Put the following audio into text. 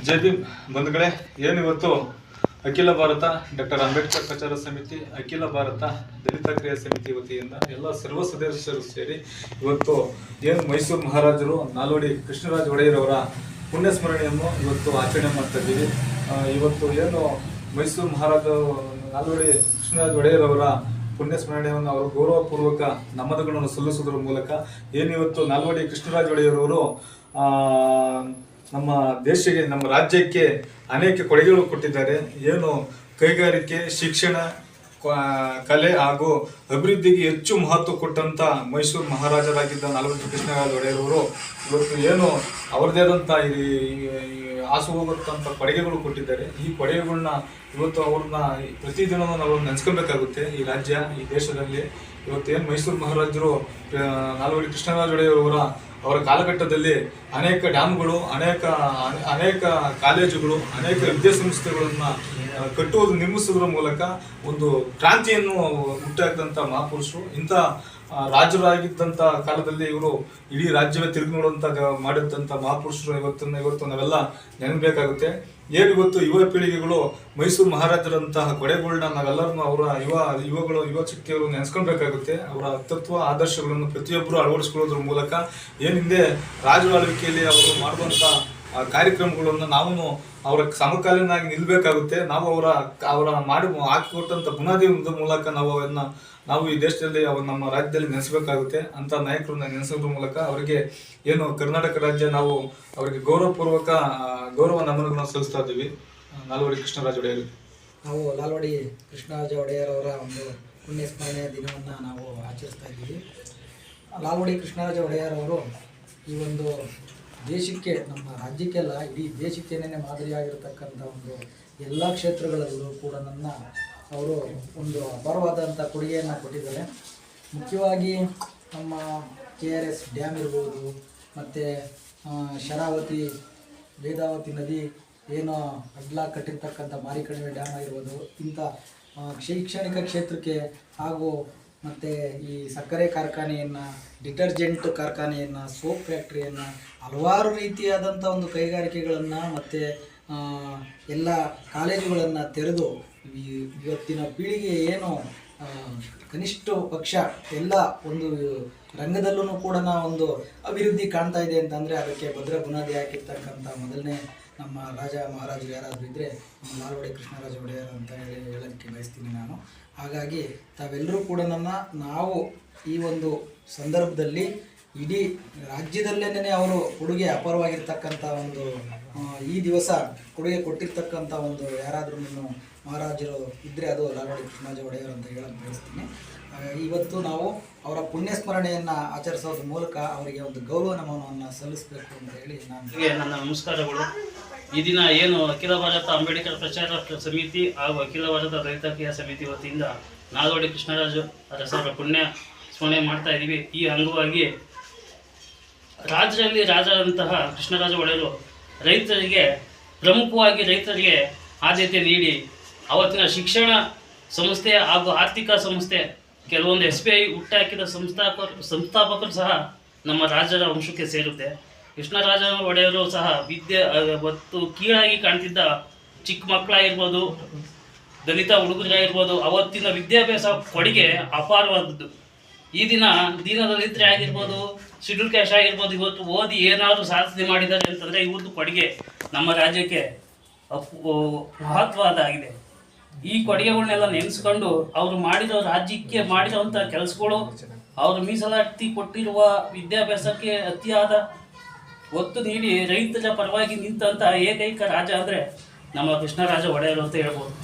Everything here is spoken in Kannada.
ಜೈ ಭೀಮ್ ಬಂಧುಗಳೇ, ಏನಿವತ್ತು ಅಖಿಲ ಭಾರತ ಡಾಕ್ಟರ್ ಅಂಬೇಡ್ಕರ್ ಪ್ರಚಾರ ಸಮಿತಿ, ಅಖಿಲ ಭಾರತ ದಲಿತ ಕ್ರಿಯಾ ಸಮಿತಿ ವತಿಯಿಂದ ಎಲ್ಲ ಸರ್ವ ಸದಸ್ಯರು ಸೇರಿ ಇವತ್ತು ಏನು ಮೈಸೂರು ಮಹಾರಾಜರು ನಾಲ್ವಡಿ ಕೃಷ್ಣರಾಜ ಒಡೆಯರ್ ಅವರ ಪುಣ್ಯ ಸ್ಮರಣೆಯನ್ನು ಇವತ್ತು ಆಚರಣೆ ಮಾಡ್ತಾ ಇದ್ದೀವಿ. ಇವತ್ತು ಏನು ಮೈಸೂರು ಮಹಾರಾಜ ನಾಲ್ವಡಿ ಕೃಷ್ಣರಾಜ ಒಡೆಯರ್ ಅವರ ಪುಣ್ಯ ಸ್ಮರಣೆಯನ್ನು ಅವರು ಗೌರವಪೂರ್ವಕ ನಮನಗಳನ್ನು ಸಲ್ಲಿಸುವುದರ ಮೂಲಕ ಏನಿವತ್ತು ನಾಲ್ವಡಿ ಕೃಷ್ಣರಾಜ ಒಡೆಯರ್ ಅವರು ನಮ್ಮ ದೇಶಕ್ಕೆ, ನಮ್ಮ ರಾಜ್ಯಕ್ಕೆ ಅನೇಕ ಕೊಡುಗೆಗಳು ಕೊಟ್ಟಿದ್ದಾರೆ. ಏನು ಕೈಗಾರಿಕೆ, ಶಿಕ್ಷಣ, ಕಲೆ ಹಾಗೂ ಅಭಿವೃದ್ಧಿಗೆ ಹೆಚ್ಚು ಮಹತ್ವ ಕೊಟ್ಟಂತ ಮೈಸೂರು ಮಹಾರಾಜರಾಗಿದ್ದ ನಾಲ್ವಡಿ ಕೃಷ್ಣರಾಜ ಒಡೆಯರ್ ಅವರು ಇವತ್ತು ಏನು ಅವರದೇ ಆದಂಥ ಹಾಸು ಹೋಗುತ್ತಂಥ ಕೊಡುಗೆಗಳು ಕೊಟ್ಟಿದ್ದಾರೆ. ಈ ಕೊಡುಗೆಗಳನ್ನ ಇವತ್ತು ಅವ್ರನ್ನ ಪ್ರತಿದಿನ ನಾವು ನೆನೆಸ್ಕೊಬೇಕಾಗುತ್ತೆ. ಈ ರಾಜ್ಯ, ಈ ದೇಶದಲ್ಲಿ ಇವತ್ತು ಏನು ಮೈಸೂರು ಮಹಾರಾಜರು ನಾಲ್ವಡಿ ಕೃಷ್ಣರಾಜ ಒಡೆಯರ್ ಅವರ ಕಾಲಘಟ್ಟದಲ್ಲಿ ಅನೇಕ ಡ್ಯಾಮ್ಗಳು, ಅನೇಕ ಕಾಲೇಜುಗಳು, ಅನೇಕ ವಿದ್ಯಾಸಂಸ್ಥೆಗಳನ್ನು ಕಟ್ಟುವುದು, ನಿರ್ಮಿಸುವುದರ ಮೂಲಕ ಒಂದು ಕ್ರಾಂತಿಯನ್ನು ಹುಟ್ಟಾಕಿದಂಥ ಮಹಾಪುರುಷರು. ಇಂಥ ರಾಜರಾಗಿದ್ದಂಥ ಕಾಲದಲ್ಲಿ ಇವರು ಇಡೀ ರಾಜ್ಯವೇ ತಿರುಗಿ ನೋಡುವಂಥ ಮಾಡಿದಂಥ ಮಹಾಪುರುಷರು ಇವತ್ತು ನಾವೆಲ್ಲ ನೆನಪಬೇಕಾಗುತ್ತೆ. ಏನು ಇವತ್ತು ಯುವ ಪೀಳಿಗೆಗಳು ಮೈಸೂರು ಮಹಾರಾಜರಂತಹ ಕೊಡೆಗಳನ್ನ ನಾವೆಲ್ಲರೂ ಅವರ ಯುವ ಶಕ್ತಿಯವರು ನೆನೆಸ್ಕೊಳ್ಬೇಕಾಗುತ್ತೆ. ಅವರ ತತ್ವ ಆದರ್ಶಗಳನ್ನು ಪ್ರತಿಯೊಬ್ಬರು ಅಳವಡಿಸ್ಕೊಳ್ಳೋದ್ರ ಮೂಲಕ ಹಿಂದೆ ರಾಜರ ಆಳ್ವಿಕೆಯಲ್ಲಿ ಅವರು ಮಾಡುವಂಥ ಕಾರ್ಯಕ್ರಮಗಳನ್ನು ನಾವು ಅವರ ಸಮಕಾಲೀನಾಗಿ ನಿಲ್ಲಬೇಕಾಗುತ್ತೆ. ನಾವು ಅವರ ಹಾಕಿಕೊಟ್ಟಂಥ ಬುನಾದಿ ಮೂಲಕ ನಾವು ಈ ದೇಶದಲ್ಲಿ ನಮ್ಮ ರಾಜ್ಯದಲ್ಲಿ ನೆನೆಸಬೇಕಾಗುತ್ತೆ. ಅಂತ ನಾಯಕರನ್ನ ನೆನೆಸೋದ್ರ ಮೂಲಕ ಅವರಿಗೆ ಏನು ಕರ್ನಾಟಕ ರಾಜ್ಯ ನಾವು ಅವರಿಗೆ ಗೌರವಪೂರ್ವಕ ಗೌರವ ನಮನಗಳನ್ನು ಸಲ್ಲಿಸ್ತಾ ಇದ್ದೀವಿ. ನಾಲ್ವಡಿ ಕೃಷ್ಣರಾಜ ಒಡೆಯರ್, ನಾವು ನಾಲ್ವಡಿ ಕೃಷ್ಣರಾಜ ಒಡೆಯರ್ ಅವರ ಒಂದು ಪುಣ್ಯ ಸ್ಮರಣೆಯ ದಿನವನ್ನು ನಾವು ಆಚರಿಸ್ತಾ ಇದ್ದೀವಿ. ನಾಲ್ವಡಿ ಕೃಷ್ಣರಾಜ ಒಡೆಯರ್ ಅವರು ಈ ಒಂದು ದೇಶಕ್ಕೆ, ನಮ್ಮ ರಾಜ್ಯಕ್ಕೆಲ್ಲ ಇಡೀ ದೇಶಕ್ಕೇನೇ ಮಾದರಿಯಾಗಿರ್ತಕ್ಕಂಥ ಒಂದು ಎಲ್ಲ ಕ್ಷೇತ್ರಗಳಲ್ಲೂ ಕೂಡ ಅವರು ಒಂದು ಅಪಾರವಾದಂಥ ಕೊಡುಗೆಯನ್ನು ಕೊಟ್ಟಿದ್ದಾರೆ. ಮುಖ್ಯವಾಗಿ ನಮ್ಮ KRS ಡ್ಯಾಮ್ ಇರ್ಬೋದು, ಮತ್ತು ಶರಾವತಿ, ವೇದಾವತಿ ನದಿ ಏನೋ ಅಡ್ಲ ಕಟ್ಟಿರ್ತಕ್ಕಂಥ ಮಾರಿಕಣಿವೆ ಡ್ಯಾಮ್ ಆಗಿರ್ಬೋದು, ಇಂಥ ಶೈಕ್ಷಣಿಕ ಕ್ಷೇತ್ರಕ್ಕೆ ಹಾಗೂ ಮತ್ತು ಈ ಸಕ್ಕರೆ ಕಾರ್ಖಾನೆಯನ್ನು, ಡಿಟರ್ಜೆಂಟ್ ಕಾರ್ಖಾನೆಯನ್ನು, ಸೋಪ್ ಫ್ಯಾಕ್ಟ್ರಿಯನ್ನು, ಹಲವಾರು ರೀತಿಯಾದಂಥ ಒಂದು ಕೈಗಾರಿಕೆಗಳನ್ನು ಮತ್ತು ಎಲ್ಲ ಕಾಲೇಜುಗಳನ್ನು ತೆರೆದು ಇವತ್ತಿನ ಪೀಳಿಗೆ ಏನು ಕನಿಷ್ಠ ಪಕ್ಷ ಎಲ್ಲ ಒಂದು ರಂಗದಲ್ಲೂ ಕೂಡ ಒಂದು ಅಭಿವೃದ್ಧಿ ಕಾಣ್ತಾ ಇದೆ ಅಂತಂದರೆ ಅದಕ್ಕೆ ಭದ್ರ ಬುನಾದಿ ಹಾಕಿರ್ತಕ್ಕಂಥ ಮೊದಲನೇ ನಮ್ಮ ರಾಜ ಮಹಾರಾಜರು ಯಾರಾದರೂ ಇದ್ದರೆ ನಮ್ಮ ನಾಲ್ವಡಿ ಕೃಷ್ಣರಾಜ ಒಡೆಯರ್ ಅಂತ ಹೇಳೋದಕ್ಕೆ ಬಯಸ್ತೀನಿ ನಾನು. ಹಾಗಾಗಿ ತಾವೆಲ್ಲರೂ ಕೂಡ ನಾವು ಈ ಒಂದು ಸಂದರ್ಭದಲ್ಲಿ ಇಡೀ ರಾಜ್ಯದಲ್ಲೇನೆ ಅವರು ಕೊಡುಗೆ ಅಪಾರವಾಗಿರ್ತಕ್ಕಂಥ ಒಂದು ಈ ದಿವಸ ಕೊಡುಗೆ ಕೊಟ್ಟಿರ್ತಕ್ಕಂಥ ಒಂದು ಯಾರಾದರೂ ಮಹಾರಾಜರು ಇದ್ದರೆ ಅದು ನಾಲ್ವಡಿ ಕೃಷ್ಣರಾಜ ಒಡೆಯರ್ ಅಂತ ಹೇಳಕ್ಕೆ ಬಯಸ್ತೀನಿ. ಇವತ್ತು ನಾವು ಅವರ ಪುಣ್ಯ ಸ್ಮರಣೆಯನ್ನು ಆಚರಿಸೋದ್ರ ಮೂಲಕ ಅವರಿಗೆ ಒಂದು ಗೌರವ ನಮನವನ್ನು ಸಲ್ಲಿಸಬೇಕು ಅಂತ ಹೇಳಿ ನನ್ನ ನಮಸ್ಕಾರಗಳು. ಈ ದಿನ ಏನು ಅಖಿಲ ಭಾರತ ಅಂಬೇಡ್ಕರ್ ಪ್ರಚಾರ ಸಮಿತಿ ಹಾಗೂ ಅಖಿಲ ಭಾರತ ದಲಿತ ಕ್ರಿಯಾ ಸಮಿತಿ ವತಿಯಿಂದ ನಾಲ್ವಡಿ ಕೃಷ್ಣರಾಜ ಅರಸರ ಪುಣ್ಯ ಸ್ಮರಣೆ ಮಾಡ್ತಾ ಇದ್ದೀವಿ. ಈ ಅಂಗವಾಗಿ ರಾಜರಂತಹ ಕೃಷ್ಣರಾಜ ಒಡೆಯರು ಪ್ರಮುಖವಾಗಿ ರೈತರಿಗೆ ಆದ್ಯತೆ ನೀಡಿ ಅವತ್ತಿನ ಶಿಕ್ಷಣ ಸಂಸ್ಥೆ ಹಾಗೂ ಆರ್ಥಿಕ ಸಂಸ್ಥೆ ಕೆಲವೊಂದು SBI ಹುಟ್ಟಾಕಿದ ಸಂಸ್ಥಾಪಕರು ಸಹ ನಮ್ಮ ರಾಜರ ವಂಶಕ್ಕೆ ಸೇರುತ್ತೆ. ಕೃಷ್ಣರಾಜ ಒಡೆಯರು ಸಹ ಹೊತ್ತು ಕೀಳಾಗಿ ಕಾಣ್ತಿದ್ದ ಚಿಕ್ಕ ಮಕ್ಕಳಾಗಿರ್ಬೋದು, ದಲಿತ ಹುಡುಗರಾಗಿರ್ಬೋದು, ಅವತ್ತಿನ ವಿದ್ಯಾಭ್ಯಾಸ ಕೊಡುಗೆ ಅಪಾರವಾದದ್ದು. ಈ ದೀನದಲಿತರೇ ಆಗಿರ್ಬೋದು, ಶೆಡ್ಯೂಲ್ ಕ್ಯಾಸ್ಟ್ ಆಗಿರ್ಬೋದು, ಇವತ್ತು ಓದಿ ಏನಾದರೂ ಸಾಧನೆ ಮಾಡಿದ್ದಾರೆ ಅಂತಂದರೆ ಇವ್ರದ್ದು ಕೊಡುಗೆ ನಮ್ಮ ರಾಜ್ಯಕ್ಕೆ ಮಹತ್ವದಾಗಿದೆ. ಈ ಕೊಡುಗೆಗಳನ್ನೆಲ್ಲ ನೆನೆಸ್ಕೊಂಡು ಅವರು ರಾಜ್ಯಕ್ಕೆ ಮಾಡಿರೋವಂಥ ಕೆಲಸಗಳು, ಅವರು ಮೀಸಲಾತಿ ಕೊಟ್ಟಿರುವ ವಿದ್ಯಾಭ್ಯಾಸಕ್ಕೆ ಅತಿಯಾದ ಒತ್ತು ನೀಡಿ ರೈತರ ಪರವಾಗಿ ನಿಂತಹ ಏಕೈಕ ರಾಜ ಅಂದರೆ ನಮ್ಮ ಕೃಷ್ಣರಾಜ ಒಡೆಯರು ಅಂತ ಹೇಳ್ಬೋದು.